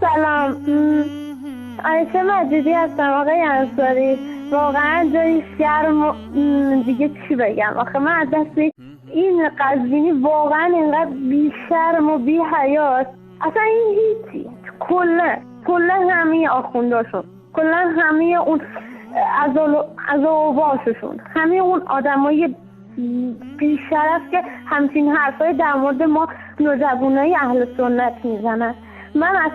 سلام، عایشه مجیدی هستم. آقای انصاری، واقعا جای شرم دیگه چی بگم. آخه من از دست این قزوینی واقعا اینقدر بی شرم و بی حیاست. اصلا این هیچی. کلا همه آخونداشون، کلا همه اون عذاباشون، همه اون آدمای بی شرف که همچین حرفای در مورد ما نوجوانای اهل سنت میزنن. من از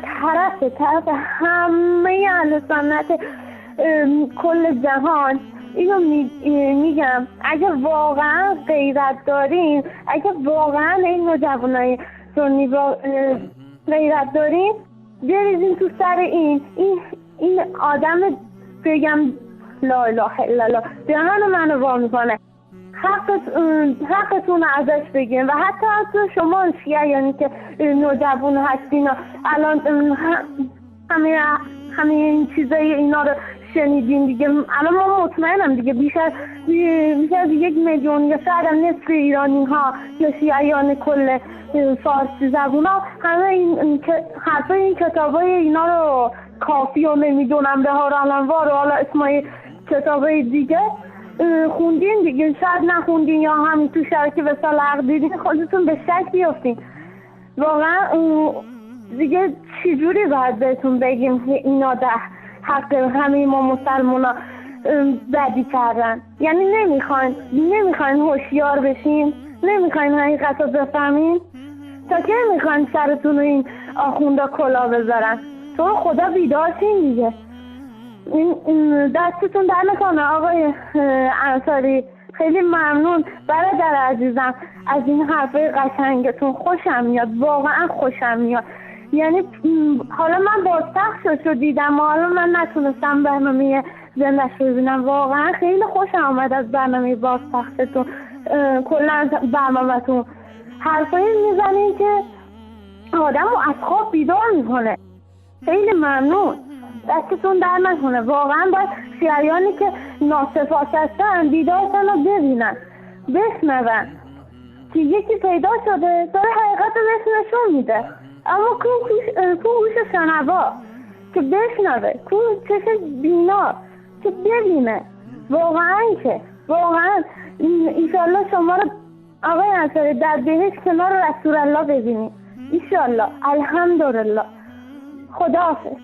طرف همه اهل سنت کل جهان اینو میگم، اگه واقعا غیرت دارین، اگه واقعا این نوجوانای سنی غیرت دارین، بریزین تو سر این آدم بگم لا اله الا الله جهان منو وا میکنه. حقتون ازش بگین. و حتی شما شیعیانی که نوجوان هستین الان همه این چیزای اینا رو شنیدین دیگه. الان ما مطمئنم دیگه بیش از 1 میلیون یا شاید نصف ایرانی ها یا شیعیان کل فارسی زبون ها همه این حرفای این کتابای اینا رو کافی و نمیدونم بهار الانوار و حالا اسمای کتابای دیگه خوندین دیگه. شاید نخوندین یا همین تو شبکه وصال حق دیدین، خودتون به شک بیافتین. واقعا دیگه چجوری باید بهتون بگیم اینا ده حق همه ما مسلمونا بدی کردن؟ یعنی نمیخواین هوشیار بشین؟ نمیخواین حقیقت رو بفهمین؟ تا که میخواین سرتون رو این آخوندا کلا بذارن؟ تو خدا بیدارشین دیگه. دستتون در نکنه آقای انصاری. خیلی ممنون برادر عزیزم از این حرفای قشنگتون. خوشم میاد، واقعا خوشم میاد. یعنی حالا من بازپخش رو دیدم و حالا من نتونستم برنامه زنده‌اش رو ببینم. واقعا خیلی خوشم آمد از برنامه بازپخشتون، کلا از برنامه‌تون. حرفایی میزنین که آدم رو از خواب بیدار میکنه. خیلی ممنون، دستتون در نکنه. واقعا باید شیعیانی که ناسپاس هستن بیدارشن رو ببینن، بشنون که یکی پیدا شده داره حقیقت رو بهش نشون میده. اما کو هوش شنوا که بشنوه، کو چشم بینا که ببینه. واقعا ایشالله شما رو آقای انصاری در بهشت کنار رسول الله ببینید ایشالله. الحمدلله. خداحافظ.